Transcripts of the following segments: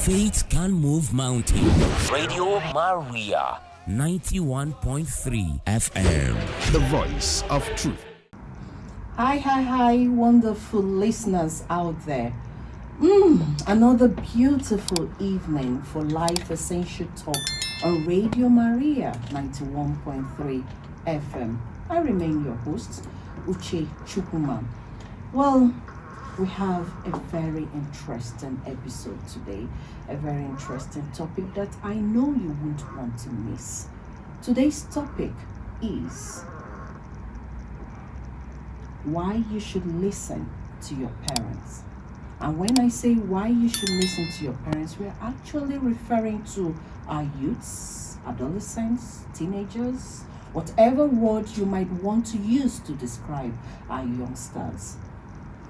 Faith can move mountains. Radio Maria, 91.3 FM. The voice of truth. Hi, wonderful listeners out there. Another beautiful evening for Life Essential Talk on Radio Maria, 91.3 FM. I remain your host, Uche Chukwuma. Well, we have a very interesting episode today, a very interesting topic that I know you won't want to miss. Today's topic is why you should listen to your parents. And when I say why you should listen to your parents, we're actually referring to our youths, adolescents, teenagers, whatever word you might want to use to describe our youngsters.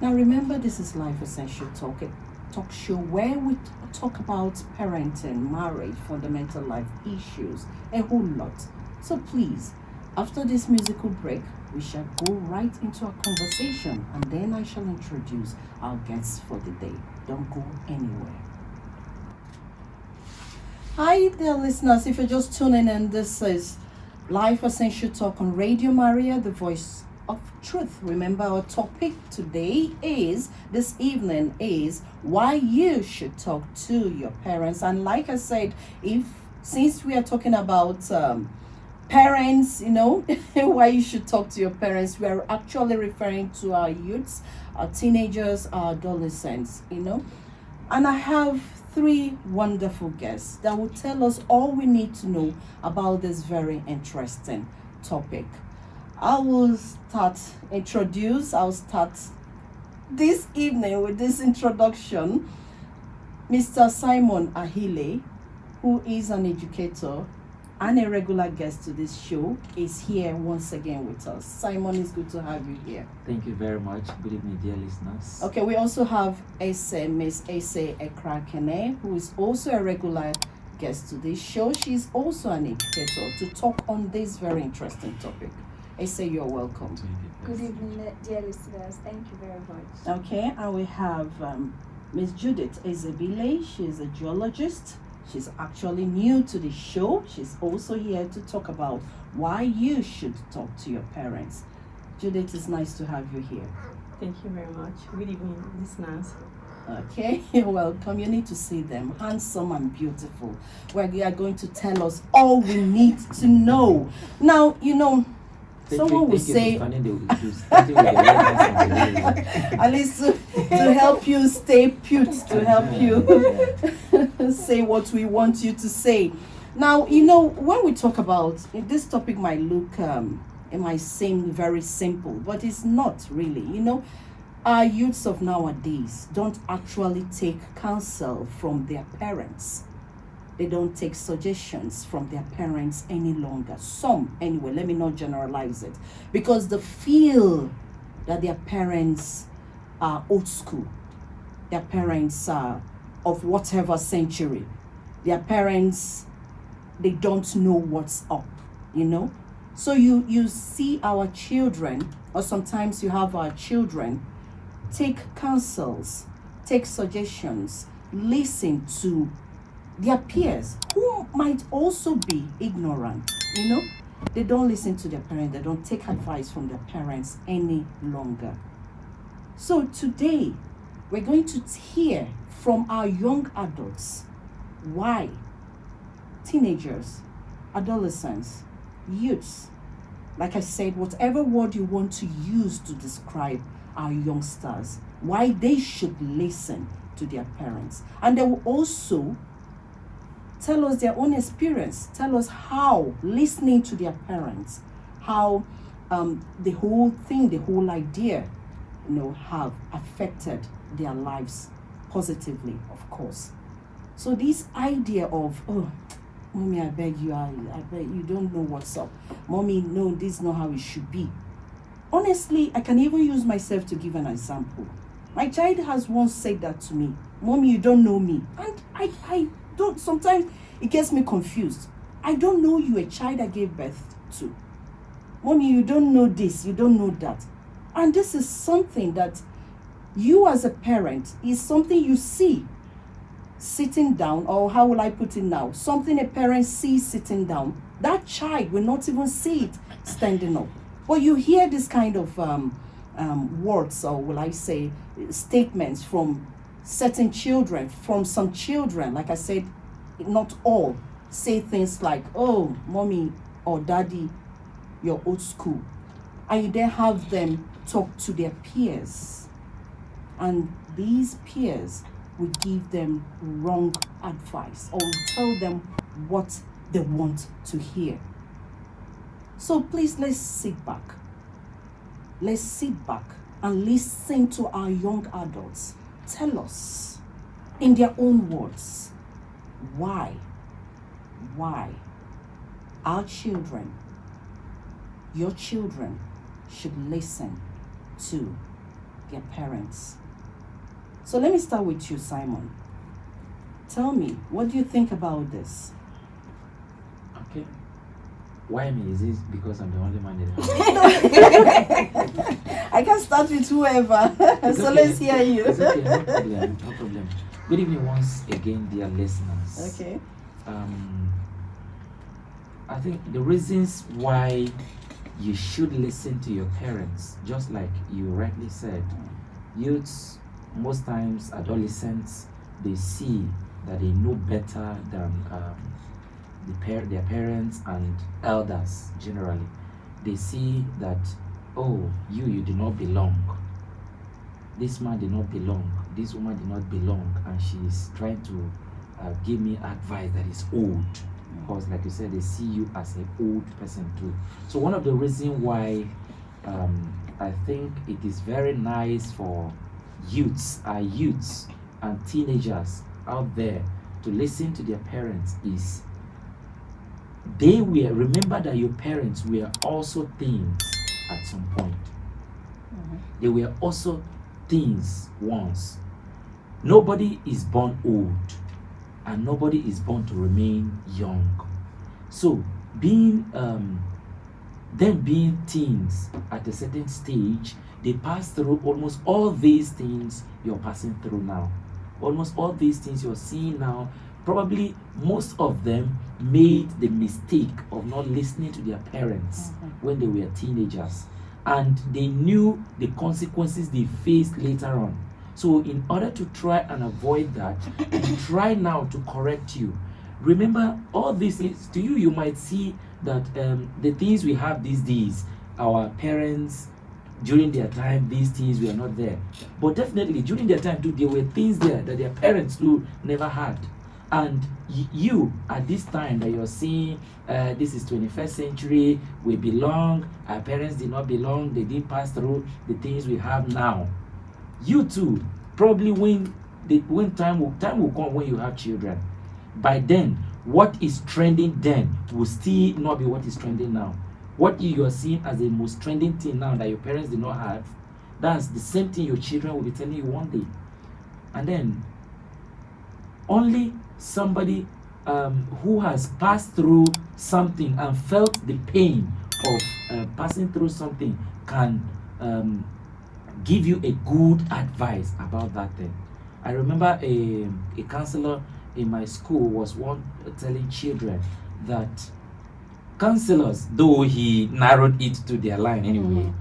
Now remember, this is Life Essential Talk, a talk show where we talk about parenting, marriage, fundamental life issues, a whole lot. So please, after this musical break, we shall go right into our conversation, and then I shall introduce our guests for the day. Don't go anywhere. Hi there, listeners. If you're just tuning in, this is Life Essential Talk on Radio Maria, the voice of truth. Remember, our topic today this evening is why you should talk to your parents. And like I said, since we are talking about parents, why you should talk to your parents, we are actually referring to our youths, our teenagers, our adolescents, And I have three wonderful guests that will tell us all we need to know about this very interesting topic. I'll start this evening with this introduction. Mr. Simon Ahile, who is an educator and a regular guest to this show, is here once again with us. Simon, it's good to have you here. Thank you very much. Good evening, dear listeners. Okay, we also have Miss Ese Ekrakene, who is also a regular guest to this show. She's also an educator to talk on this very interesting topic. Ese, you're welcome. Good evening, dear listeners. Thank you very much. Okay, and we have Miss Judith Ezebile. She's a geologist. She's actually new to the show. She's also here to talk about why you should talk to your parents. Judith, it's nice to have you here. Thank you very much. Good evening, listeners. Okay, you're welcome. You need to see them, handsome and beautiful. Where they are going to tell us all we need to know. Now, someone will say, at least to help you stay put, to help you say what we want you to say. Now, when we talk about this topic, might look, it might seem very simple, but it's not really. Our youths of nowadays don't actually take counsel from their parents. They don't take suggestions from their parents any longer. Some, anyway, let me not generalize it. Because they feel that their parents are old school. Their parents are of whatever century. Their parents, they don't know what's up, So you see our children, or sometimes you have our children, take counsels, take suggestions, listen to their peers who might also be ignorant. They don't listen to their parents. They don't take advice from their parents any longer. So today we're going to hear from our young adults why teenagers, adolescents, youths, like I said, whatever word you want to use to describe our youngsters, why they should listen to their parents. And they will also tell us their own experience, tell us how listening to their parents, how the whole thing, the whole idea, have affected their lives positively, of course. So this idea of, Mommy, I beg you, I beg you, don't know what's up. Mommy, no, this is not how it should be. Honestly, I can even use myself to give an example. My child has once said that to me. Mommy, you don't know me. And I don't, sometimes it gets me confused. I don't know you, a child I gave birth to. Mommy, you don't know this, you don't know that. And this is something that you as a parent, is something you see sitting down, or how will I put it now? Something a parent sees sitting down, that child will not even see it standing up. But you hear this kind of words, or will I say statements from certain children, from some children, like I said, not all, say things like, oh, mommy or daddy, you're old school. And you then have them talk to their peers. And these peers will give them wrong advice or will tell them what they want to hear. So please, let's sit back. Let's sit back and listen to our young adults tell us in their own words why our children, your children, should listen to their parents. So let me start with you, Simon. Tell me, what do you think about this? Okay. Why me? Is this because I'm the only man in the house? I can start with whoever. So okay. Let's hear you. It's okay, no problem, no problem. Good evening once again, dear listeners. Okay. I think the reasons why you should listen to your parents, just like you rightly said, youths, most times adolescents, they see that they know better than their parents and elders generally. They see that, oh, you do not belong. This man did not belong. This woman did not belong, and she is trying to give me advice that is old. Because, like you said, they see you as an old person too. So one of the reasons why I think it is very nice for youths and teenagers out there to listen to their parents is remember that your parents were also teens at some point. They were also teens once. Nobody is born old and nobody is born to remain young. So being teens at a certain stage, they pass through almost all these things you're passing through now. Almost all these things you're seeing now, probably most of them made the mistake of not listening to their parents when they were teenagers. And they knew the consequences they faced later on. So in order to try and avoid that, they try now to correct you. Remember, all this is, to you might see that the things we have these days, our parents, during their time, these things were not there. But definitely, during their time too, there were things there that their parents too never had. And you, at this time that you're seeing, this is 21st century, we belong, our parents did not belong, they didn't pass through the things we have now. You too, probably when time will come when you have children, by then, what is trending then will still not be what is trending now. What you are seeing as the most trending thing now that your parents did not have, that's the same thing your children will be telling you one day. And then, only somebody who has passed through something and felt the pain of passing through something can give you a good advice about that thing. I remember a counselor in my school was one telling children that counselors, though he narrowed it to their line anyway,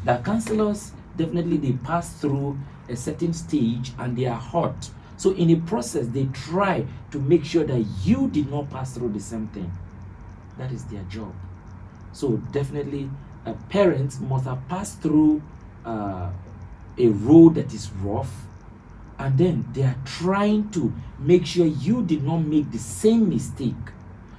that counselors definitely they pass through a certain stage and they are hurt. So in the process, they try to make sure that you did not pass through the same thing. That is their job. So definitely, parents must have passed through a road that is rough, and then they are trying to make sure you did not make the same mistake.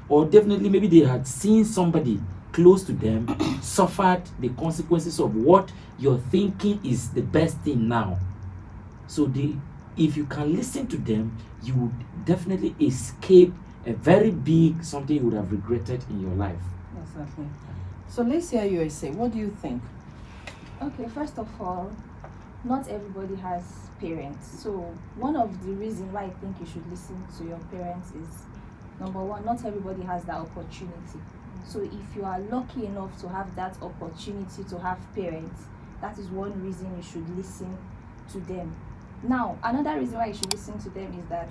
Or definitely maybe they had seen somebody close to them suffered the consequences of what you're thinking is the best thing now. So if you can listen to them, you would definitely escape a very big something you would have regretted in your life. Exactly. So let's hear you say, what do you think? Okay, first of all, not everybody has parents. So one of the reasons why I think you should listen to your parents is, number one, not everybody has that opportunity. So if you are lucky enough to have that opportunity to have parents, that is one reason you should listen to them. Now, another reason why you should listen to them is that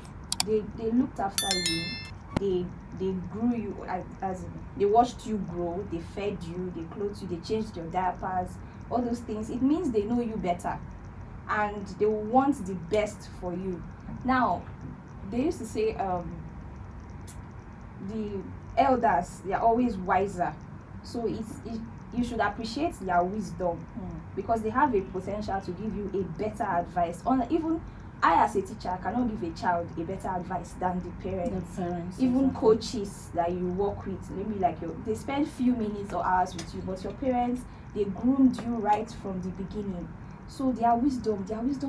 they looked after you. They grew you as they watched you grow. They fed you. They clothed you. They changed your diapers. All those things. It means they know you better, and they want the best for you. Now, they used to say the elders, they are always wiser, so you should appreciate their wisdom, because they have a potential to give you a better advice. Even I, as a teacher, cannot give a child a better advice than the parents. Even exactly. Coaches that you work with, maybe like they spend few minutes or hours with you, but your parents, they groomed you right from the beginning. So their wisdom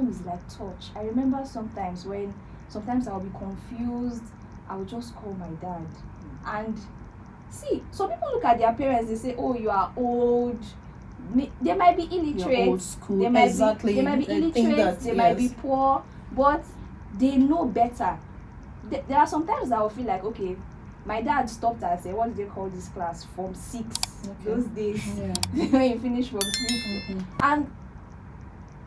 is like touch. I remember sometimes I'll be confused, I will just call my dad. And see, so people look at their parents, they say, oh, you are old. They might be illiterate. You're old school. They might exactly. Be illiterate. They might be poor, but they know better. There are sometimes that I will feel like, okay, my dad stopped at what do they call this class? Form 6. Okay. Those days. Yeah. When you finish Form 6. Mm-hmm. And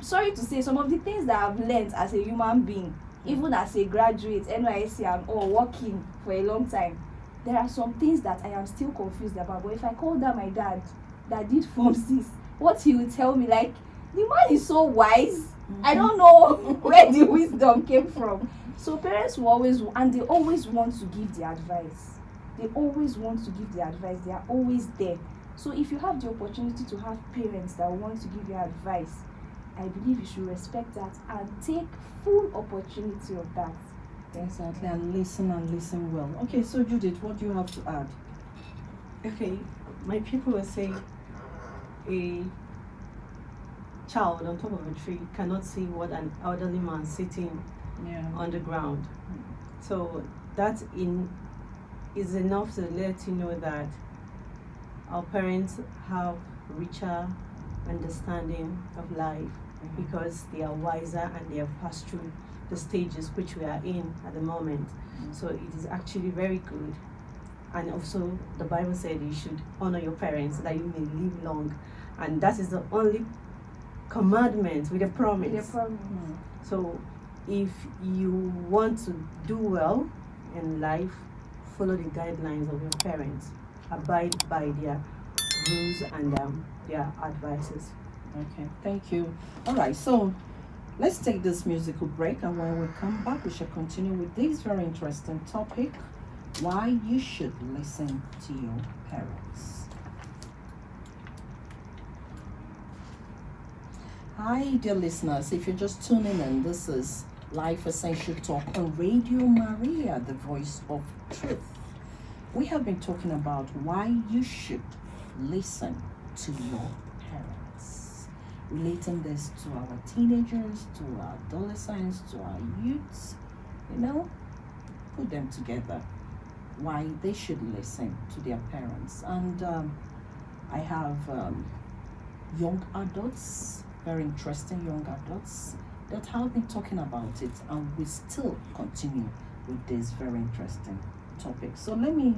sorry to say, some of the things that I've learned as a human being, even as a graduate, NYSC, and working for a long time, there are some things that I am still confused about. But if I call that my dad that did Form 6, what he will tell me, like, the man is so wise. I don't know where the wisdom came from. So parents will always, and they always want to give the advice. They always want to give the advice. They are always there. So if you have the opportunity to have parents that want to give you advice, I believe you should respect that and take full opportunity of that. Exactly, and listen well. Okay, so Judith, what do you have to add? Okay, my people will say a child on top of a tree cannot see what an elderly man sitting on the ground. So that is enough to let you know that our parents have richer understanding of life, because they are wiser and they have passed through the stages which we are in at the moment. So it is actually very good. And also the Bible said you should honor your parents so that you may live long, and that is the only commandment with a promise. So if you want to do well in life, follow the guidelines of your parents, abide by their rules and their advices. Okay, thank you. All right, so let's take this musical break, and when we come back, we shall continue with this very interesting topic: why you should listen to your parents. Hi, dear listeners. If you're just tuning in, this is Life Essential Talk on Radio Maria, the voice of truth. We have been talking about why you should listen to your parents, relating this to our teenagers, to our adolescents, to our youths, put them together, why they should listen to their parents. And I have young adults, very interesting young adults, that have been talking about it, and we still continue with this very interesting topic. So let me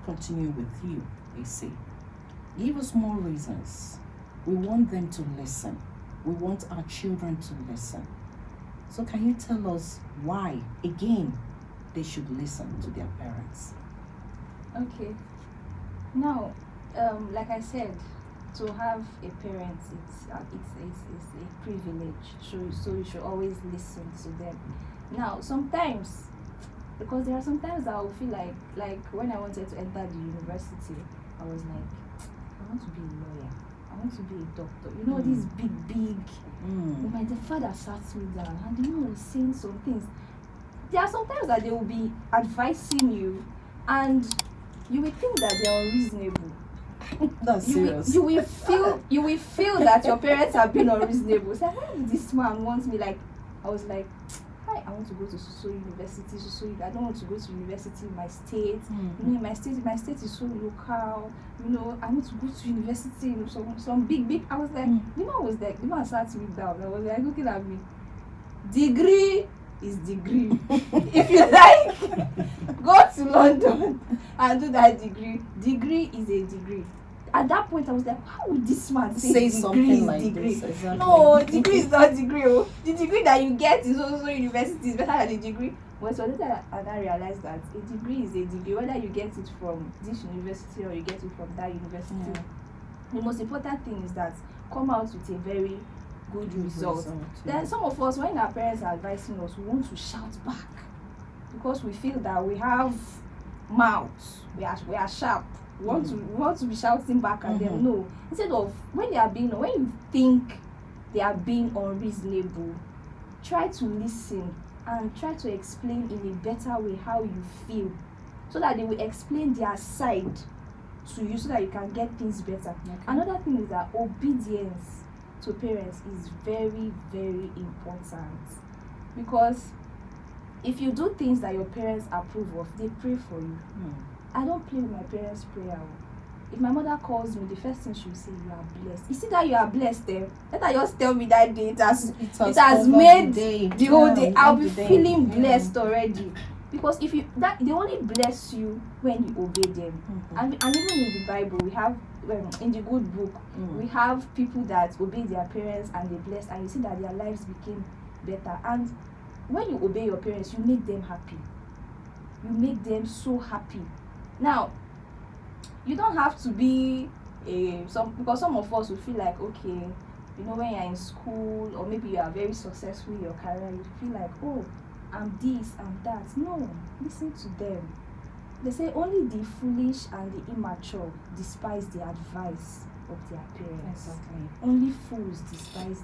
continue with you, AC. Give us more reasons. We want them to listen. We want our children to listen. So can you tell us why, again, they should listen to their parents? Okay. Now, like I said, to have a parent, it's a privilege. So you should always listen to them. Now, sometimes, because there are sometimes that I will feel like when I wanted to enter the university, I was like, I want to be a lawyer. I want to be a doctor. These big. My father sat me down, and the man was saying some things. There are sometimes that they will be advising you, and you will think that they are unreasonable. That's serious. You will feel that your parents have been unreasonable. So why did this man want me? Like, I was like, hi, I want to go to so university, I don't want to go to university in my state. My state is so local. I want to go to university. Some big. I was like, the man sat me down. I was like looking at me. Degree is degree. If you like, go to London and do that degree. Degree is a degree. at that point I was like, how would this man Say degree something is like degree? this, exactly. No, degree is not degree. Oh. The degree that you get is also university is better than the degree. But so later I realized that a degree is a degree, whether you get it from this university or you get it from that university. Yeah. The most important thing is that come out with a very good result. Then some of us, when our parents are advising us, we want to shout back because we feel that we have mouths, we are sharp. We want to be shouting back at them. No, instead of when you think they are being unreasonable, try to listen and try to explain in a better way how you feel, so that they will explain their side to you, so that you can get things better. Okay. Another thing is that obedience to parents is very, very important, because if you do things that your parents approve of, they pray for you. I don't play with my parents' prayer. If my mother calls me, the first thing she will say, you are blessed. You see that you are blessed there? Let her just tell me that day. It has made the whole day. I'll be feeling blessed already. Because if you they only bless you when you obey them. And even in the Bible, we have in the good book, we have people that obey their parents and they bless, and you see that their lives became better. And when you obey your parents, you make them happy. You make them so happy. Now, you don't have to be because some of us will feel like, okay, you know, when you're in school or maybe you are very successful in your career, you feel like, oh, I'm this, I'm that. No, listen to them. They say only the foolish and the immature despise the advice of their parents. Exactly. Only fools despise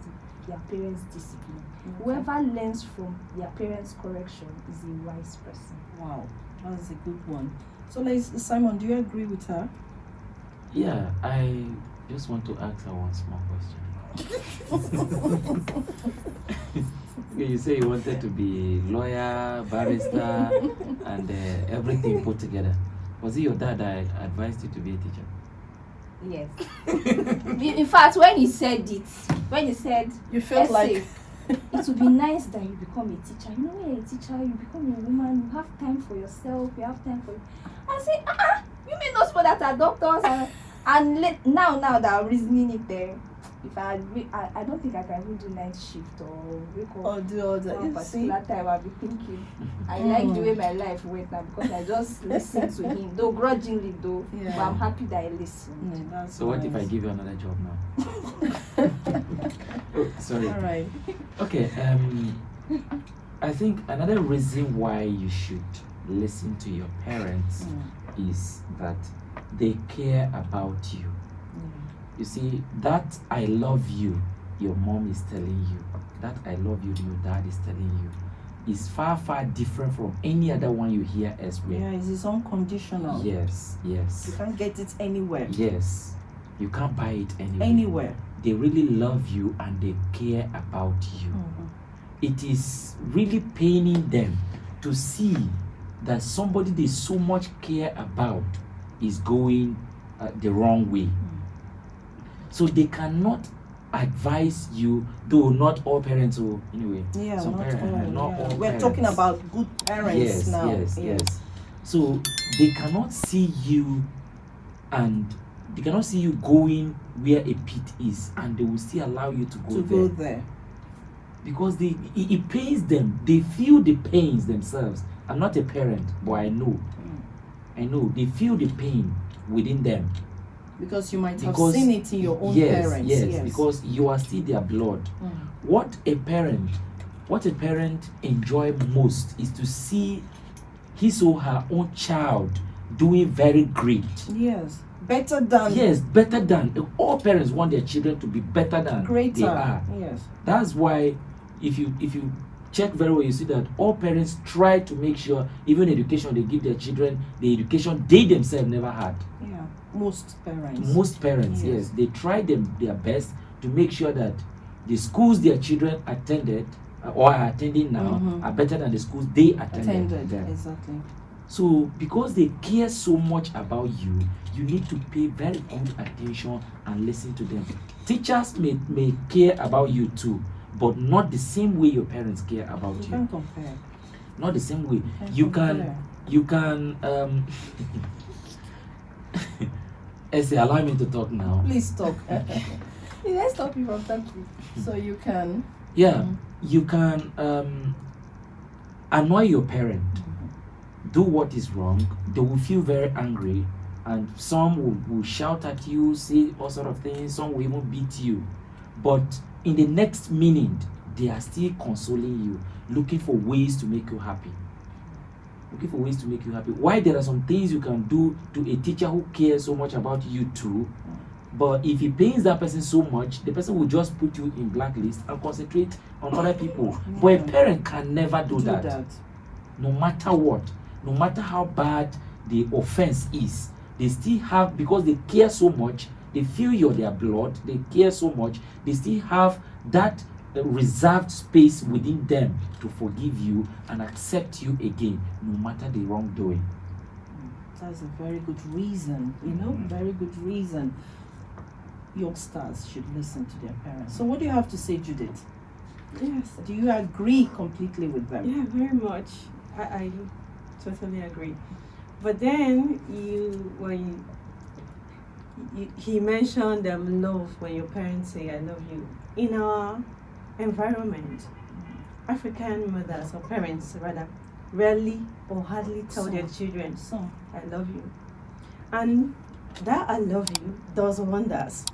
their parents' discipline. Okay. Whoever learns from their parents' correction is a wise person. Wow, that's a good one. So, Simon, do you agree with her? Yeah, I just want to ask her one small question. You say you wanted to be lawyer, barrister, and everything put together. Was it your dad that advised you to be a teacher? Yes. In fact, when he said you felt like it would be nice that you become a teacher. You know, when you're a teacher, you become a woman, you have time for yourself, you have time for I say, you may not know that are doctors and now that I'm reasoning it there. If I don't think I can even do night shift or wake up or do all that. one particular time. I'll be thinking I like the way my life went now because I just listened to him, though grudgingly though. Yeah. But I'm happy that I listened. Yeah, so nice. What if I give you another job now? Oh, sorry. All right. Okay. I think another reason why you should listen to your parents is that they care about you. You see, that I love you, your mom is telling you. That I love you, your dad is telling you. Is far, far different from any other one you hear elsewhere. Yeah, it's unconditional. Yes. You can't get it anywhere. Yes. You can't buy it anywhere. They really love you and they care about you. It is really paining them to see that somebody they so much care about is going the wrong way. So they cannot advise you, though not all parents will, anyway. Yeah, some not parents, all. All We're parents. talking about good parents now. Yes. So they cannot see you and they cannot see you going where a pit is, and they will still allow you to go there. Because it pains them. They feel the pains themselves. I'm not a parent, but I know. I know. They feel the pain within them. Because you might have seen it in your own parents. Yes, because you are still their blood. What a parent enjoys most is to see his or her own child doing very great. Yes. Better than. All parents want their children to be better than greater. They are. Yes. That's why if you check very well, you see that all parents try to make sure even education they give their children, the education they themselves never had. Yeah. Most parents, yes. They try their best to make sure that the schools their children attended or are attending now are better than the schools they attended. Exactly. So because they care so much about you, you need to pay very good attention and listen to them. Teachers may care about you too, but not the same way your parents care about you. You can't compare. Not the same way. You can Essie, allow me to talk now. Please talk. Let's stop you from talking. So you can. Yeah, you can annoy your parent, do what is wrong. They will feel very angry, and some will shout at you, say all sort of things. Some will even beat you, but in the next minute, they are still consoling you, looking for ways to make you happy. Why there are some things you can do to a teacher who cares so much about you too, but if he pains that person so much, the person will just put you in blacklist and concentrate on other people. But a parent can never do that. No matter what, no matter how bad the offense is, they still have, because they care so much, they feel you're their blood, they care so much, they still have that reserved space within them to forgive you and accept you again, no matter the wrongdoing. That's a very good reason, very good reason. Youngsters should listen to their parents. So what do you have to say, Judith? Yes. Do you agree completely with them? Yeah, very much. I totally agree. But then he mentioned love, when your parents say I love you. In our environment, African mothers or parents rather rarely or hardly tell their children I love you. And that I love you does wonders.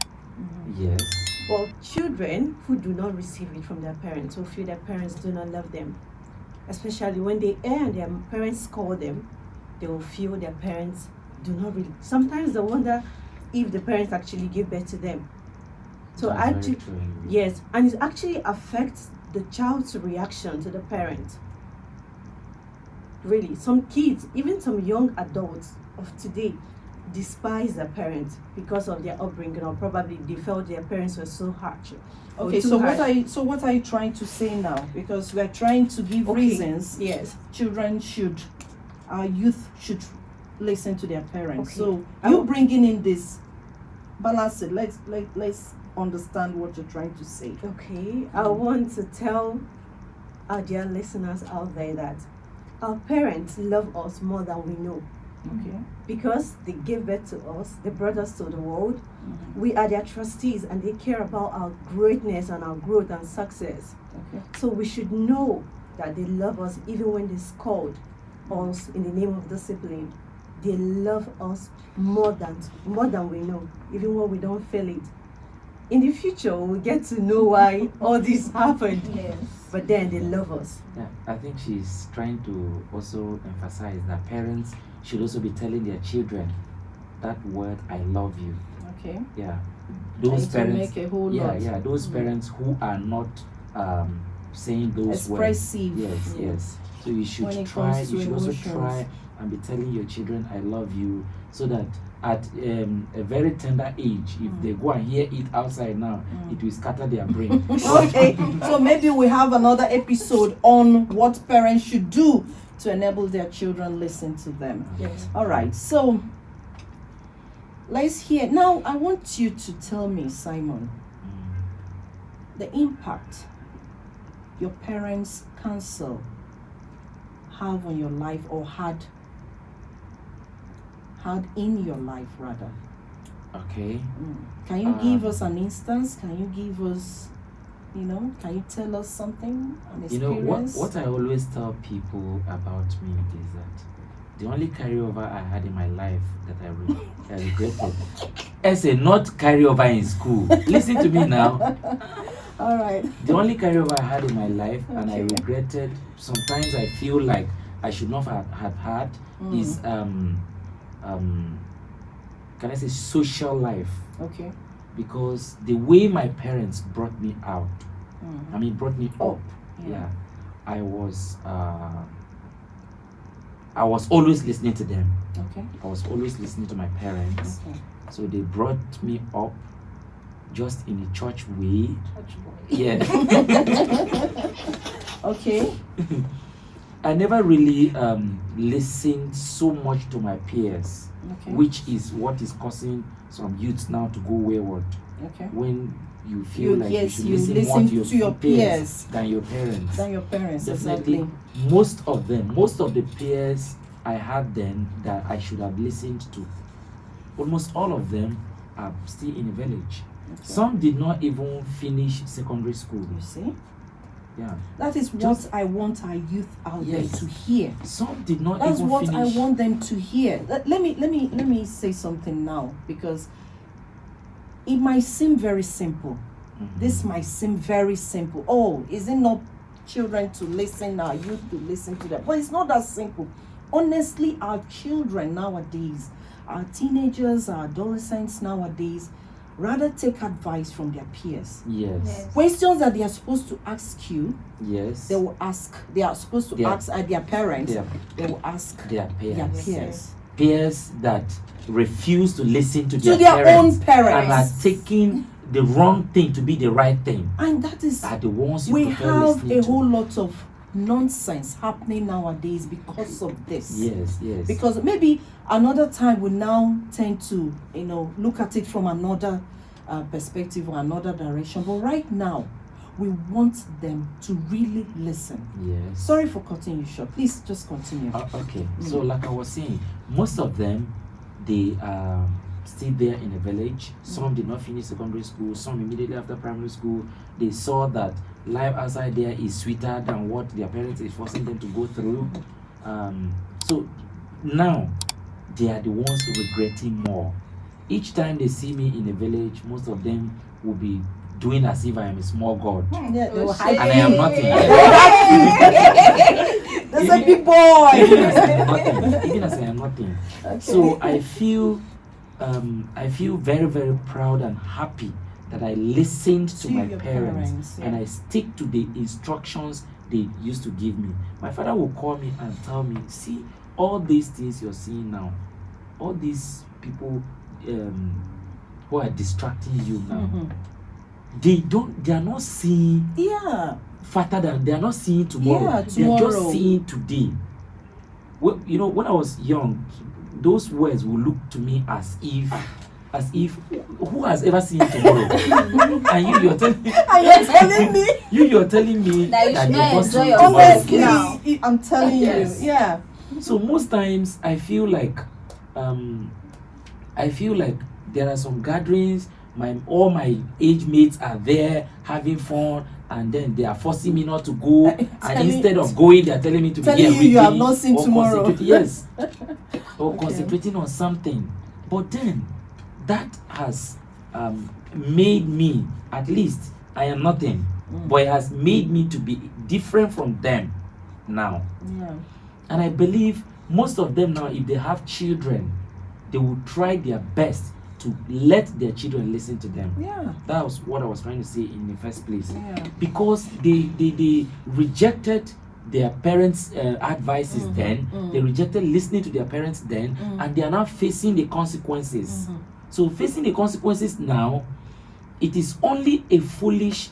Yes. But children who do not receive it from their parents, who feel their parents do not love them, especially when they err and their parents scold them, they will feel their parents do not really. Sometimes they wonder if the parents actually give birth to them. So actually, yes, and it actually affects the child's reaction to the parent. Really, some kids, even some young adults of today, despise their parents because of their upbringing, or probably they felt their parents were so harsh. Okay, so what are you trying to say now? Because we're trying to give reasons. Yes, our youth should listen to their parents. Okay. So you bringing in this balance it. Let's understand what you're trying to say. Okay, I want to tell our dear listeners out there that our parents love us more than we know. Okay. Because they gave birth to us, they brought us to the world. We are their trustees, and they care about our greatness and our growth and success. Okay. So we should know that they love us even when they scold us in the name of discipline. They love us more than we know, even when we don't feel it. In the future, we'll get to know why all this happened. Yes. But then they love us. Yeah, I think she's trying to also emphasize that parents should also be telling their children that word, I love you. Okay. Yeah. Those parents, make a whole lot. yeah, those parents who are not saying those expressive. words. Yes. So you should try, you should also try and be telling your children, I love you, so that at a very tender age, if they go and hear it outside now, it will scatter their brain. Okay, so maybe we have another episode on what parents should do to enable their children listen to them. Yes. All right, so let's hear. Now, I want you to tell me, Simon, the impact your parents' counsel have on your life, or had in your life rather. Okay. Can you give us an instance? Can you give us, can you tell us something, an experience? What I always tell people about me is that the only carryover I had in my life that I regretted, as a not carryover in school. Listen to me now. All right. The only carryover I had in my life, and I regretted, sometimes I feel like I should not have had, is can I say social life? Okay. Because the way my parents brought me out, brought me up, I was always listening to them. Okay. I was always listening to my parents. Okay. So they brought me up just in a church way. Church boy. Yeah. Okay. I never really listened so much to my peers, which is what is causing some youths now to go wayward. Okay. When you feel you should listen more to your peers than your parents. Definitely. Exactly. Most of the peers I had then that I should have listened to. almost all of them are still in a village. Okay. Some did not even finish secondary school. You see? Yeah. That is what I want our youth out there Yes. to hear. Some did not That's even what finish. I want them to hear. Let me say something now, because it might seem very simple. Mhm. This might seem very simple. Oh, is it not children to listen, our youth to listen to them? But it's not that simple. Honestly, our children nowadays, our teenagers, our adolescents nowadays, rather take advice from their peers. Yes. Yes. Questions that they are supposed to ask you, Yes. they will ask. They are supposed to Their- ask their parents. Their, They will ask their their peers. peers. Peers that refuse to listen to To their, their parents, own parents. and are taking the wrong thing to be the right thing. And that is, Are the ones you we prefer have listening a to. whole lot of nonsense happening nowadays because of this. Yes, yes. Because maybe another time we now tend to, look at it from another perspective or another direction. But right now, we want them to really listen. Yes. Sorry for cutting you short. Please just continue. Okay. So like I was saying, most of them, they are still there in a village. Some did not finish secondary school. Some immediately after primary school, they saw that life outside there is sweeter than what their parents is forcing them to go through. So now they are the ones regretting more. Each time they see me in a village, most of them will be doing as if I am a small god. Yeah, they will shit. hype And I am you. nothing. That's a big boy. Even as I am nothing. Even as I am nothing. Okay. So I feel very, very proud and happy that I listened to my your parents, yeah. and I stick to the instructions they used to give me. My father will call me and tell me, see, all these things you're seeing now, all these people who are distracting you now, Mhm. they are not seeing Yeah. faster than, they are not seeing tomorrow. Yeah, They are just tomorrow. seeing today. Well, when I was young, those words will look to me as if who has ever seen tomorrow? And you're telling me Are you telling me? you're telling me That you should they not must enjoy see your tomorrow. life Honestly, now. I'm telling Yes. you. Yeah. So most times I feel like there are some gatherings, all my age mates are there having fun, and then they are forcing me not to go, and Telling- instead of going, they are telling me to be telling here you you have reading not seen or tomorrow. concentrating- yes, or Okay. concentrating on something. But then that has made me, at least I am nothing, but it has made me to be different from them now. Yeah. And I believe most of them now, if they have children, they will try their best to let their children listen to them. Yeah. That was what I was trying to say in the first place. Yeah. Because they rejected their parents' advices then, they rejected listening to their parents then, and they are now facing the consequences. So facing the consequences now, it is only a foolish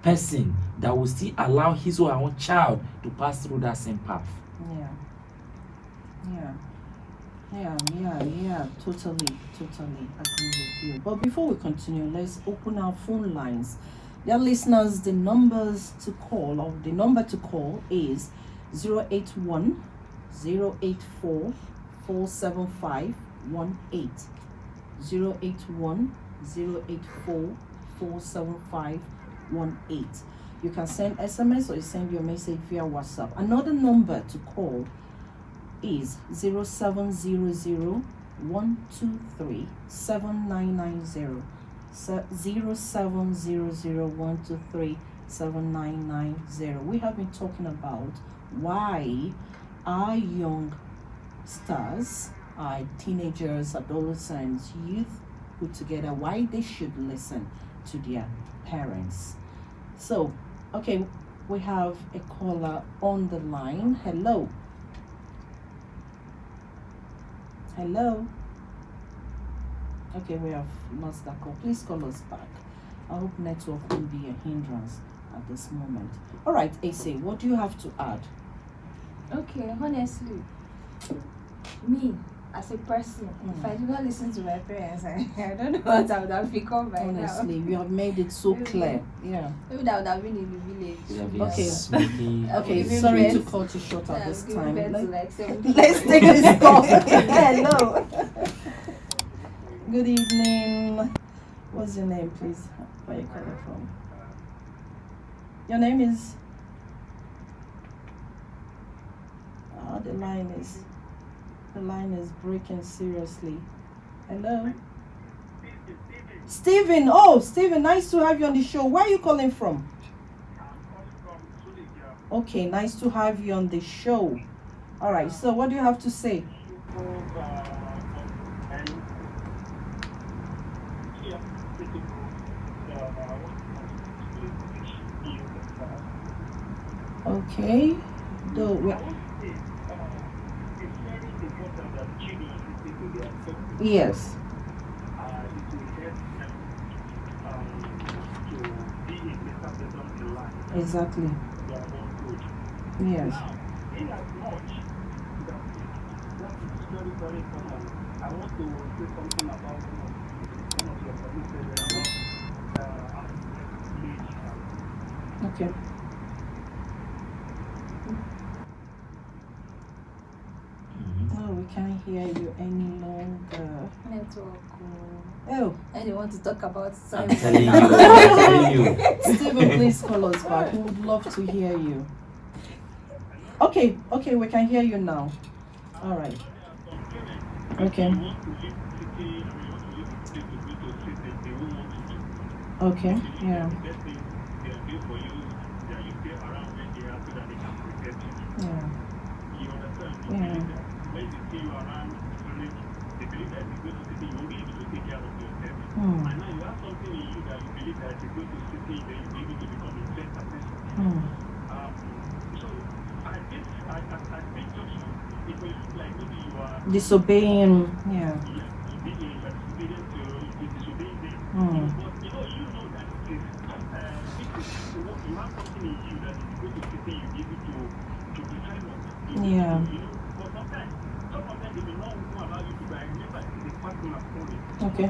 person that will still allow his or her own child to pass through that same path. Yeah. Totally agree with you. But before we continue, let's open our phone lines. Dear listeners, the number to call is 081 084 475 18. 081 084 475 18. You can send SMS or you send your message via WhatsApp. Another number to call is 0700 123 7990. 0700 123 7990. We have been talking about why our young stars, our teenagers, adolescents, youth put together, why they should listen to their parents. So, okay, we have a caller on the line. Hello. Okay, we have lost that call. Please call us back. I hope network won't be a hindrance at this moment. All right, AC, what do you have to add? Okay, honestly, me as a person, if I do not listen to my parents, I don't know what I would have become by Honestly, now. you have made it so clear. Yeah. Maybe that would have been in the village. They have been Okay. smoking. Okay, Giving sorry to birth- cut you short at this Giving time. birth to like 7 Let's take this call. Hello. Good evening. What's your name, please? Where are you calling from? Your name is? The line is breaking seriously. Hello? Stephen. Oh, Stephen, nice to have you on the show. Where are you calling from? Okay, nice to have you on the show. All right, so what do you have to say? Okay. Yes. Exactly. Yes. I want to say something about one of your colleagues. Okay. Oh, we can't hear you any longer. Network. Oh. I don't want to talk about I'm cyber. telling you. I'm telling you. Stephen, please call us back. We would love to hear you. Okay, we can hear you now. All right. Okay. Okay, yeah. Yeah. Disobeying, yeah. Yeah. Okay.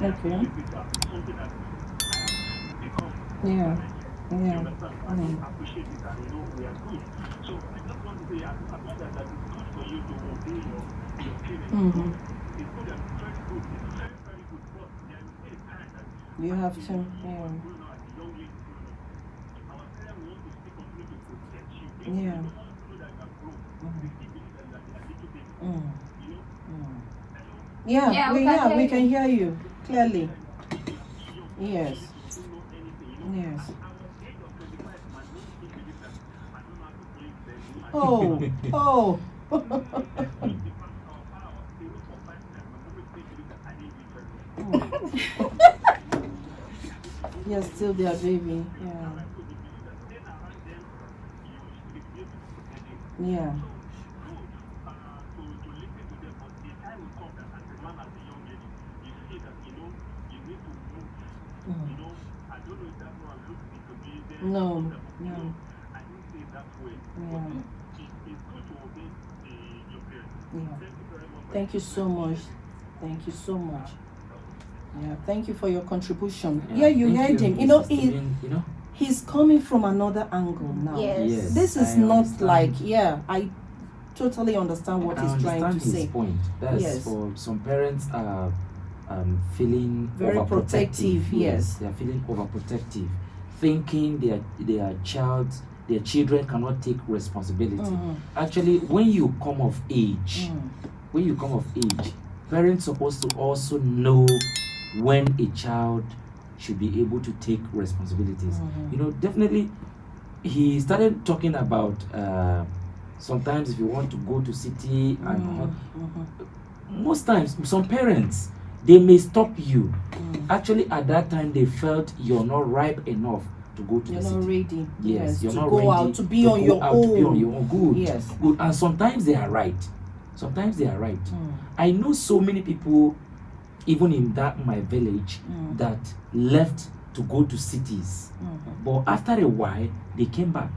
Okay. Yeah. Yeah. Appreciate it, and we are good. So I just want to say, as long as that is good for you to obey your parents, it's good and very good. It's very, very good. But there is a time that you have to, our parents want to still continue to protect you. Yeah. They don't want to know that you are grown. They still believe that they are little babies. We can hear you clearly. Yes. Yes. Oh. You're still their baby. Yeah. Yeah. No. Yeah. Thank you so much. Thank you so much. Yeah, thank you for your contribution. Yeah, you heard him. He's coming from another angle now. Yes. This is not like, I totally understand what he's trying to his say. Point. That's for some parents are feeling very protective. Yes. They are feeling overprotective, thinking their children cannot take responsibility. Actually, when you come of age, parents supposed to also know when a child should be able to take responsibilities. Definitely he started talking about sometimes if you want to go to city and most times some parents, they may stop you. Actually, at that time they felt you're not ripe enough to go to the city. You're not ready. Yes, you're to not go ready out, to be on your own. Good. Yes. Good. And sometimes they are right. I know so many people, even in my village, that left to go to cities. But after a while, they came back.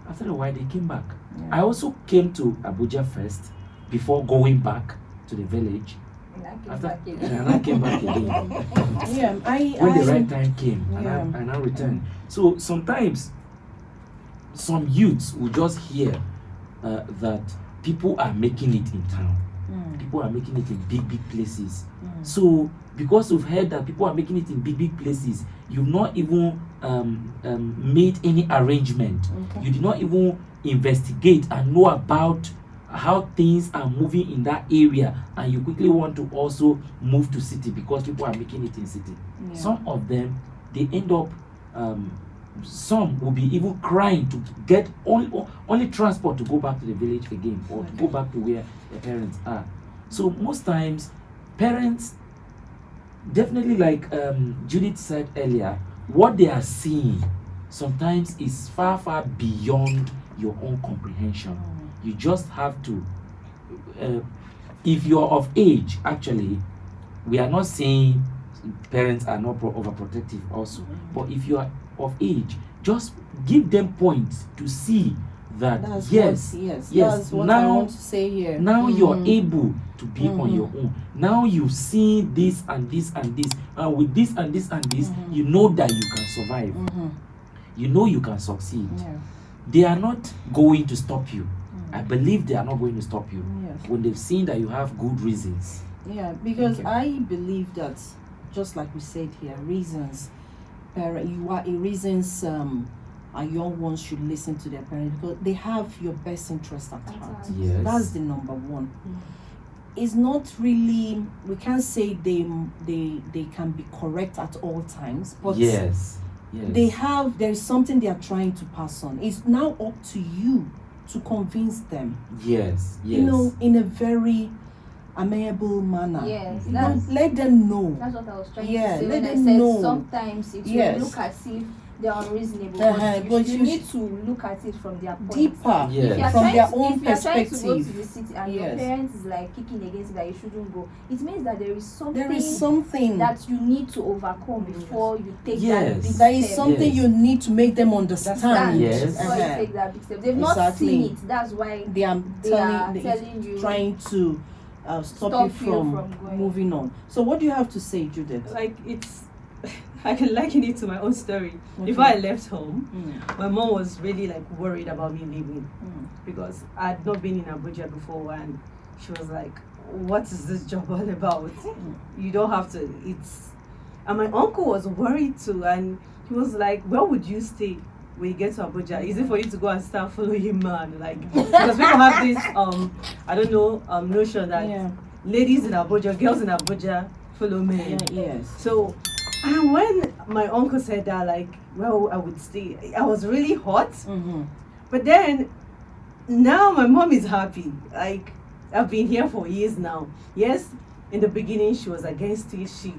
Yeah. I also came to Abuja first before going back to the village. And I came back again. When the right time came, and I returned. So sometimes some youths will just hear that people are making it in town. People are making it in big places. So because you've heard that people are making it in big places, you've not even made any arrangement. You did not even investigate and know about how things are moving in that area, and you quickly want to also move to city because people are making it in city. Some of them, they end up some will be even crying to get only transport to go back to the village again, or to go back to where their parents are. So most times parents, definitely like Judith said earlier, what they are seeing sometimes is far beyond your own comprehension. You just have to if you're of age, actually, we are not saying parents are not overprotective also, but if you are of age, just give them points to see that yes, that's what now I want to say here. Now you're able to be on your own. Now you've seen this and this and this, and with this and this and this, you know that you can survive. You know you can succeed. They are not going to stop you. I believe they are not going to stop you when they've seen that you have good reasons. Yeah, because I believe that, just like we said here, reasons our young ones should listen to their parents because they have your best interest at heart. Yes. That's the number one. It's not really, we can't say they can be correct at all times, but yes. there is something they are trying to pass on. It's now up to you to convince them. Yes. You know, in a very amiable manner. Yes, let them know. That's what I was trying to Yeah, say let when I them said know. sometimes it will look as if they're unreasonable, but you need to look at it from their point. Deeper, Yes. from their own if you're trying to go to perspective. the city and your parents is like kicking against it that you shouldn't go, it means that there is something that you need to overcome before you take that big There is step. something you need to make them understand. Yes. Before you take that big step. They've not seen it. That's why they are telling you, trying to stop you from moving on. So what do you have to say, Judith? Like, it's I can liken it to my own story. Before I left home, my mom was really like worried about me leaving because I had not been in Abuja before, and she was like, what is this job all about? You don't have to, and my uncle was worried too, and he was like, where would you stay when you get to Abuja? Is it for you to go and start following him, man? Like, because people have this I don't know, notion that ladies in Abuja, girls in Abuja follow men. So, and when my uncle said that, like, well, I would stay, I was really hot. But then, now my mom is happy. Like, I've been here for years now. Yes, in the beginning she was against it. She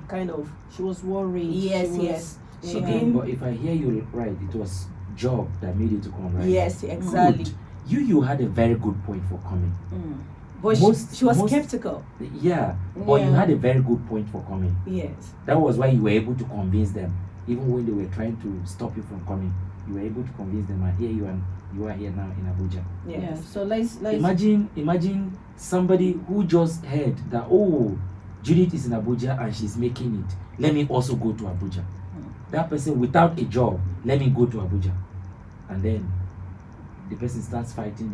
was worried. Yes. She didn't. But if I hear you right, it was job that made you to come, right? Yes, exactly. Good. You had a very good point for coming. But she was skeptical. Yeah, but you had a very good point for coming. Yes. That was why you were able to convince them, even when they were trying to stop you from coming. You were able to convince them, and here you are here now in Abuja. Yes. So let's imagine somebody who just heard that, oh, Judith is in Abuja and she's making it. Let me also go to Abuja. That person without a job, let me go to Abuja, and then the person starts fighting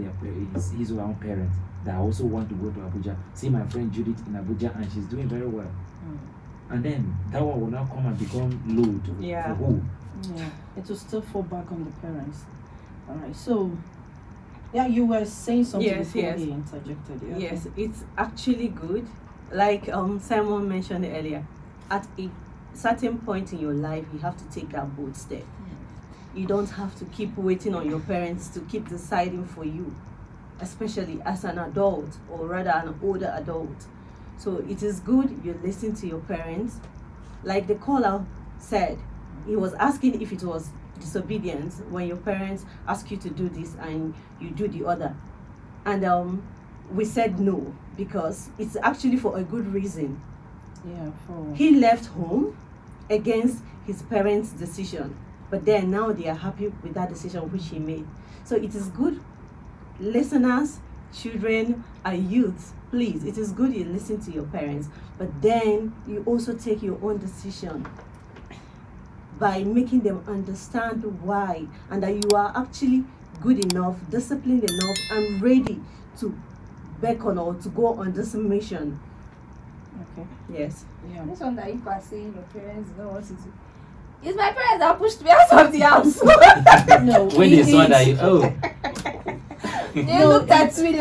his own parents that also want to go to Abuja. See my friend Judith in Abuja and she's doing very well. And then that one will now come and become load for who? Yeah, it will still fall back on the parents. All right, so you were saying something before he interjected. Yes, it's actually good. Like Simon mentioned earlier, at a certain point in your life, you have to take that bold step. You don't have to keep waiting on your parents to keep deciding for you, especially as an adult, or rather an older adult. So it is good you listen to your parents. Like the caller said, he was asking if it was disobedience when your parents ask you to do this and you do the other. And we said no, because it's actually for a good reason. He left home against his parents' decision, but then now they are happy with that decision which he made. So it is good, listeners, children, and youths, please, it is good you listen to your parents, but then you also take your own decision by making them understand why, and that you are actually good enough, disciplined enough, and ready to beckon or to go on this mission. Okay. Yes. Yeah. This one that you are saying your parents don't want you to. It's my parents that pushed me out of the house. No. When they saw that, They looked at me,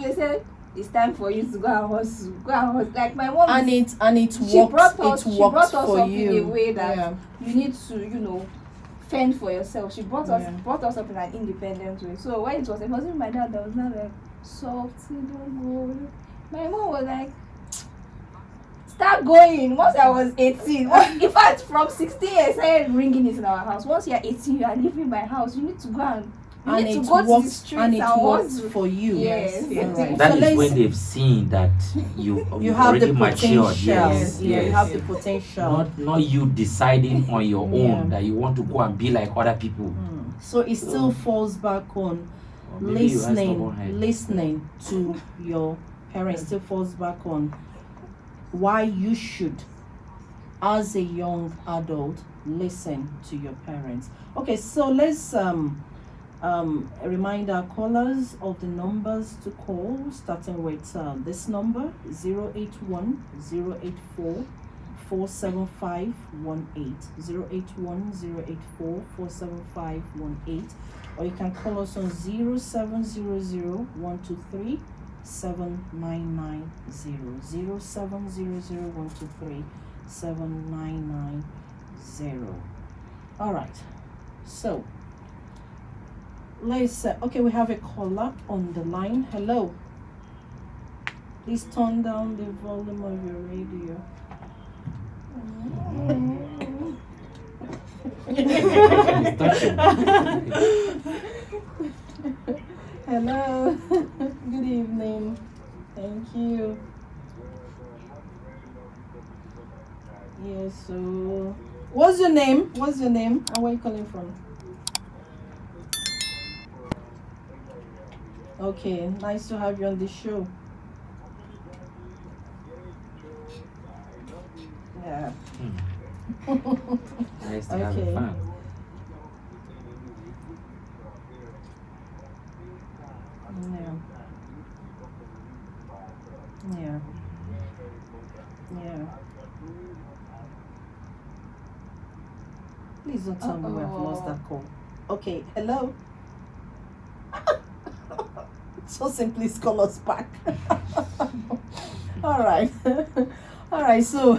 they said, it's time for you to go and hustle. Go and hustle. Like my mom, And it she brought worked. us, It she worked brought us for up you. in a way that Yeah. you need to, fend for yourself. She brought Yeah. us up in an independent way. So when it was my dad that was not like soft, don't go. My mom was like, start going. Once I was 18, in fact, from 16 years, I started ringing it in our house. Once you're 18, you are leaving my house. You need to go and you And need to it go to the worked. streets And it worked hustle. for you. Yes. Alright. that So is let's- when they've seen that you you've have the already matured. potential. Yes, Yeah, you yes. have the potential. Not you deciding on your Yeah. own that you want to go and be like other people. So it still falls back on Or maybe you have stubborn head. listening to your parents. Still falls back on why you should, as a young adult, listen to your parents. Okay, so let's remind our callers of the numbers to call, starting with this number 081 084 47518 081 084 47518, or you can call us on 0700 123 7990 0700 123 7990. All right, so let's okay, we have a caller on the line. Hello, please turn down the volume of your radio. It's touching. Hello. Good evening. Thank you. Yes, so what's your name? What's your name? And where are you calling from? Okay, nice to have you on the show. Yeah. Nice to have Okay. fun. Yeah. Yeah. Yeah. Please don't tell me we have lost that call. Okay, hello. So simply call us back. All right. All right, so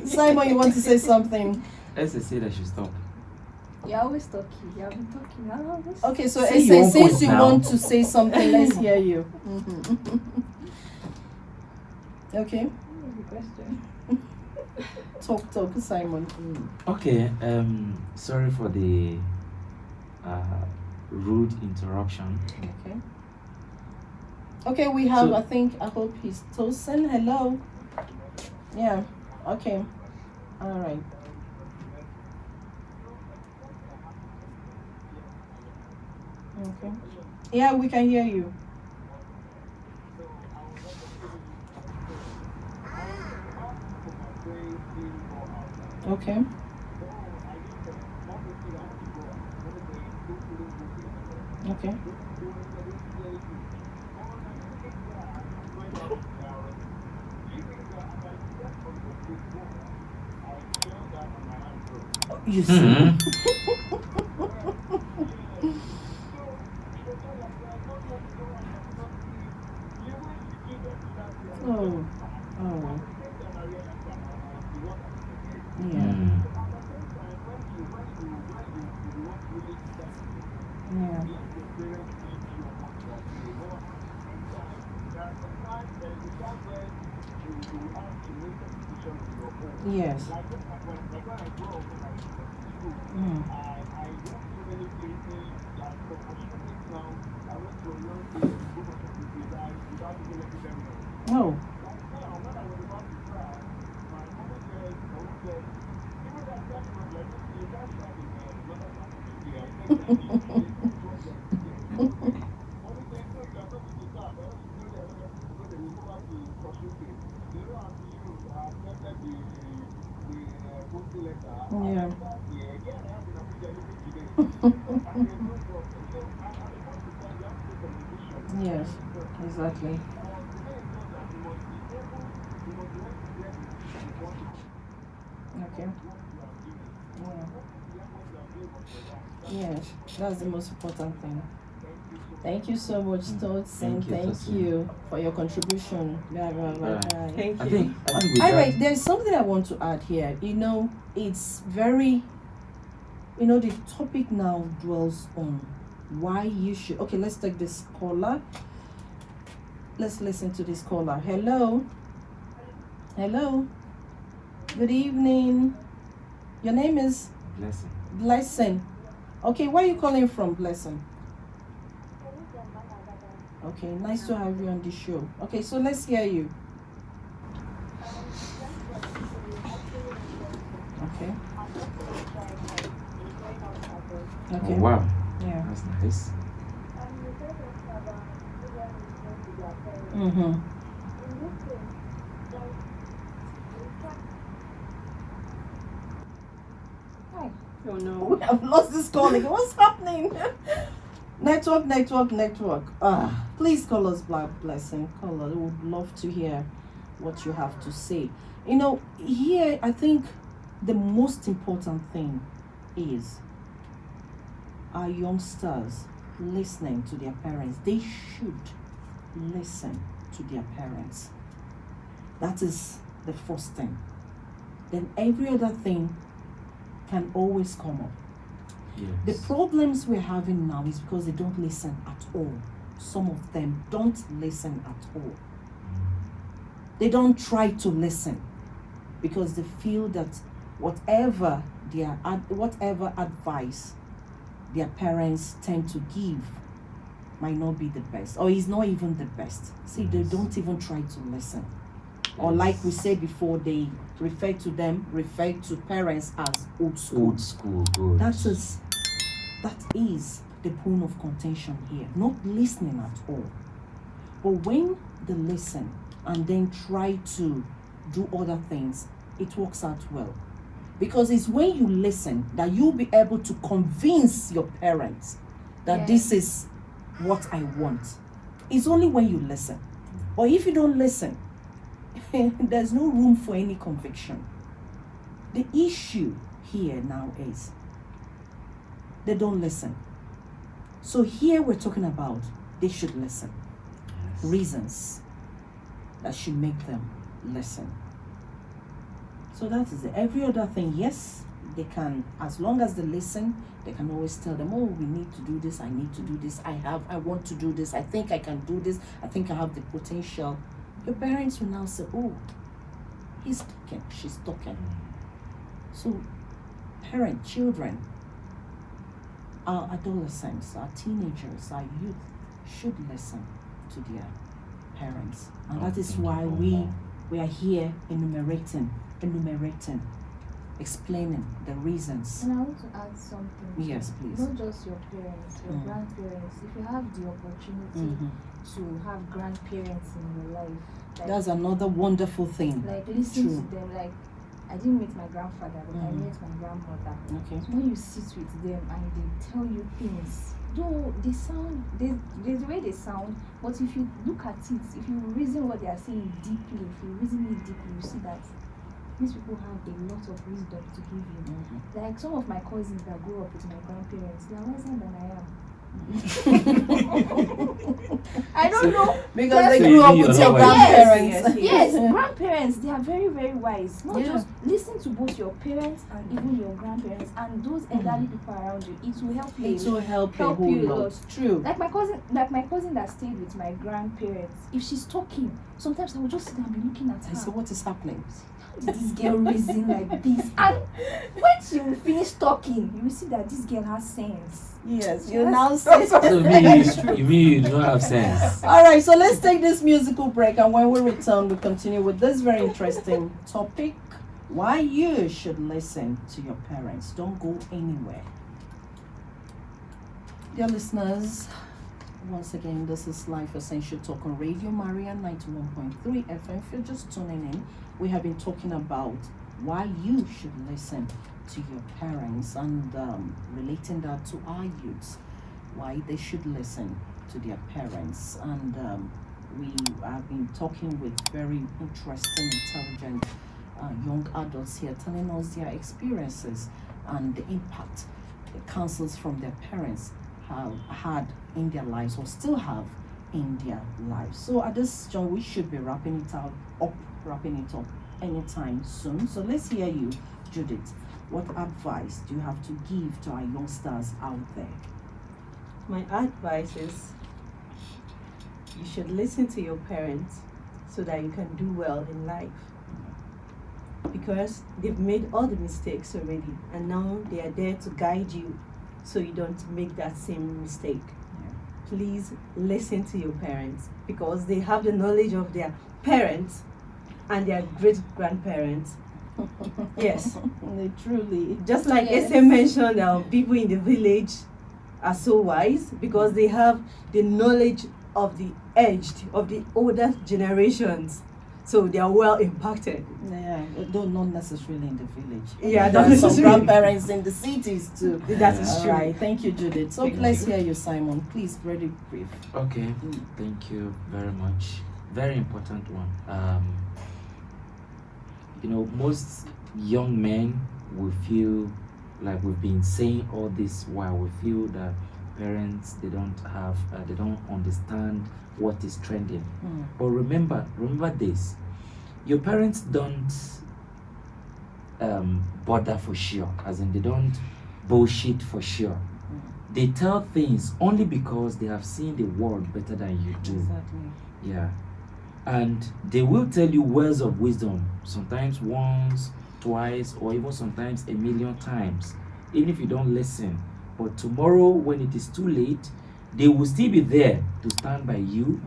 Simon, you want to say something? Let's just say that she stop. You're always talking. You have been talking. I always. Okay, so Say your own since quote you now. want to say something, let's hear you. Okay, The question. talk, Simon. Okay, sorry for the rude interruption. Okay. Okay, we have, So- I hope he's Tosin. Hello. Yeah, okay. All right. Okay. Yeah, we can hear you. Okay. Okay. You see. Mhm. Oh. Oh. Yeah. Mm. Yeah. Yes. Mm. Oh. Yeah. Yes, exactly. Okay. Yeah. Yes, that's the most important thing. Thank you so much, Tots, and Thank you, thank Tosin. you for your contribution. Bye, bye, bye, Right. bye. Thank I you. think with All that, right, there's something I want to add here. It's very, the topic now dwells on why you should. Okay, let's take this caller. Let's listen to this caller. Hello. Hello. Good evening. Your name is blessing. Blessing. Okay, where are you calling from, Blessing? Okay, nice to have you on the show. Okay, so let's hear you. Okay. Okay. Oh, wow, Yeah. that's nice. Mm-hmm. Hi. Oh no. We have lost this calling. What's happening? Network. Please call us, Blessing. Call us. We would love to hear what you have to say. Here I think the most important thing is our youngsters listening to their parents. They should listen to their parents. That is the first thing. Then every other thing can always come up. The Yes. problems we're having now is because they don't listen at all. Some of them don't listen at all. They don't try to listen because they feel that whatever advice their parents tend to give might not be the best, or is not even the best. See, they don't even try to listen. Or like we said before, they refer to parents as old school. Old school, good. That is the point of contention here, not listening at all. But when they listen and then try to do other things, it works out well. Because it's when you listen that you'll be able to convince your parents that this is what I want. It's only when you listen. Or if you don't listen, there's no room for any conviction. The issue here now is they don't listen. So here we're talking about they should listen. Yes. Reasons that should make them listen. So that is it. Every other thing, yes, they can, as long as they listen, they can always tell them, oh, we need to do this, I need to do this, I want to do this, I think I can do this, I think I have the potential. Your parents will now say, oh, he's talking, she's talking. So children, our adolescents, our teenagers, our youth should listen to their parents. And that is why we are here enumerating, explaining the reasons. And I want to add something. Yes, please. Not just your parents, your grandparents. If you have the opportunity to have grandparents in your life, like, That's another wonderful thing. like listen True. to them. Like, I didn't meet my grandfather, but I met my grandmother. Okay. So when you sit with them and they tell you things, though they sound, there's the way they sound, but if you look at it, if you reason what they are saying deeply, if you reason it deeply, you see that these people have a lot of wisdom to give you. Like some of my cousins that grew up with my grandparents, they are wiser than I am. I don't know. Because they So grew you up mean with you're your not wise? grandparents. Yes, grandparents, they are very, very wise. Not Yeah. just listen to both your parents and even your grandparents and those elderly people around you. It will help you. It will help a Help whole you a lot. lot. True. Like my cousin that stayed with my grandparents. If she's talking, sometimes I will just sit and be looking at her. I say, what is happening? How did this girl reason like this? And when she will finish talking, you will see that this girl has sense. Yes, you Yes. now say. So you mean you do not have sense? All right, so let's take this musical break, and when we return, we continue with this very interesting topic: why you should listen to your parents. Don't go anywhere. Dear listeners, once again, this is Life Essential Talk on Radio Maria 91.3 FM. If you're just tuning in, we have been talking about why you should listen to your parents, and relating that to our youths, why they should listen to their parents. And we have been talking with very interesting, intelligent young adults here, telling us their experiences and the impact the counsels from their parents have had in their lives, or still have in their lives. So at this juncture, we should be wrapping it up anytime soon. So let's hear you, Judith. What advice do you have to give to our youngsters out there? My advice is you should listen to your parents so that you can do well in life. Because they've made all the mistakes already, and now they are there to guide you so you don't make that same mistake. Please listen to your parents, because they have the knowledge of their parents and their great-grandparents. Yes. They truly. Just like Yes. Ese mentioned, people in the village are so wise because they have the knowledge of the aged, of the older generations. So they are well impacted. Yeah, though not necessarily in the village. Yeah, there not are some necessarily. grandparents in the cities too. That is All true. right, thank you, Judith. So Thank let's you. hear you, Simon. Please, very brief. Okay, thank you very much. Very important one. Most young men will feel like we've been saying all this while we feel that parents they don't understand what is trending. But remember this: your parents don't bother for sure, as in they don't bullshit for sure. They tell things only because they have seen the world better than you do. Exactly. Yeah. And they will tell you words of wisdom, sometimes once, twice, or even sometimes a million times, even if you don't listen. But tomorrow, when it is too late, they will still be there to stand by you,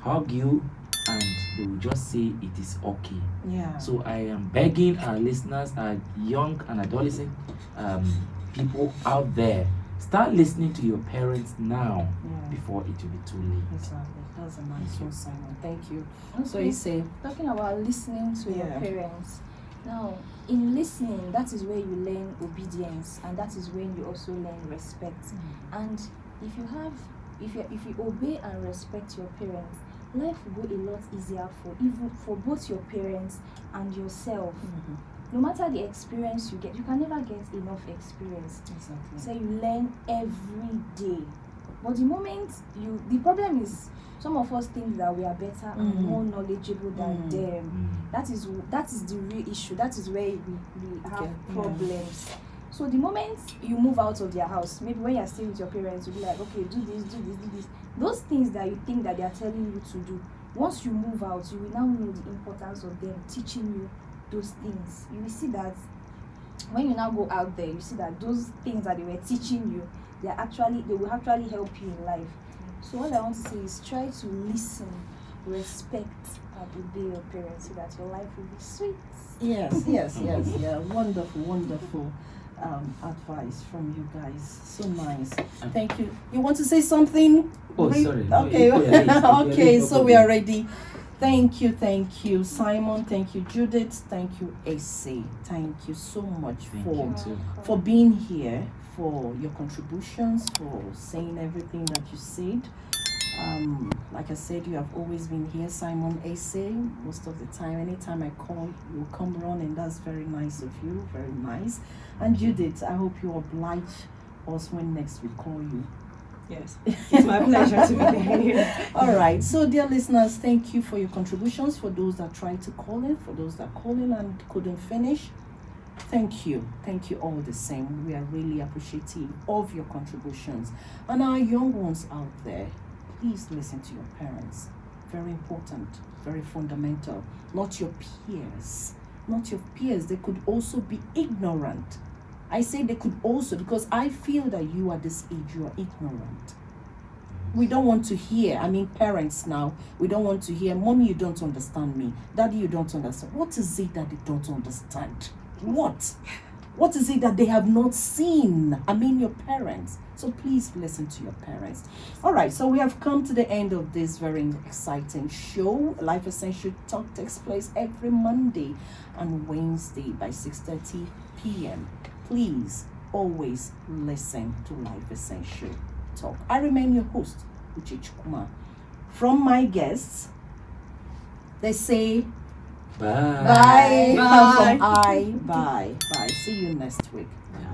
hug you, and they will just say it is okay. Yeah. So I am begging our listeners, our young and adolescent people out there, start listening to your parents now before it will be too late. Exactly. That's a nice one, Simon. Thank you. So Okay. you say, Talking about listening to your Yeah. parents. Now, in listening, that is where you learn obedience, and that is when you also learn respect. And if you obey and respect your parents, life will go a lot easier for both your parents and yourself. No matter the experience you get, you can never get enough experience. exactly. So you learn every day. But the problem is, some of us think that we are better and more knowledgeable than them. That is the real issue. That is where we have Okay, yeah. problems. So the moment you move out of their house, maybe when you're staying with your parents, you'll be like, okay, do this, do this, do this. Those things that you think that they are telling you to do, once you move out, you will now know the importance of them teaching you those things. You will see that when you now go out there, you see that those things that they were teaching you, they will actually help you in life. So all I want to say is try to listen, respect, and obey your parents so that your life will be sweet. Yes. Yeah. Wonderful advice from you guys. So nice. Thank you. You want to say something? Oh, Brief? sorry. No, Okay. you go ahead. Okay. No So we are problem. ready. Thank you, Simon. Thank you, Judith. Thank you, AC. Thank you so much Thank for you too. for being here, for your contributions, for saying everything that you said. Like I said, you have always been here, Simon, AC. Most of the time, anytime I call, you come run, and that's very nice of you. Very nice. And Judith, I hope you oblige us when next we call you. Yes, it's my pleasure to be here. All right. So, dear listeners, thank you for your contributions. For those that tried to call in, for those that called in and couldn't finish, thank you. Thank you all the same. We are really appreciative of your contributions. And our young ones out there, please listen to your parents. Very important, very fundamental. Not your peers. Not your peers. They could also be ignorant. I say they could also, because I feel that you at this age, you are ignorant. We don't want to hear, parents now, we don't want to hear, Mommy, you don't understand me. Daddy, you don't understand. What is it that they don't understand? What? What is it that they have not seen? I mean, your parents. So please listen to your parents. All right, so we have come to the end of this very exciting show. Life Essential Talk takes place every Monday and Wednesday by 6:30 p.m. Please always listen to Life Essential Talk. I remain your host, Uche Chukwuma. From my guests, they say Bye. bye. Bye. From I, bye. Bye. See you next week. Yeah.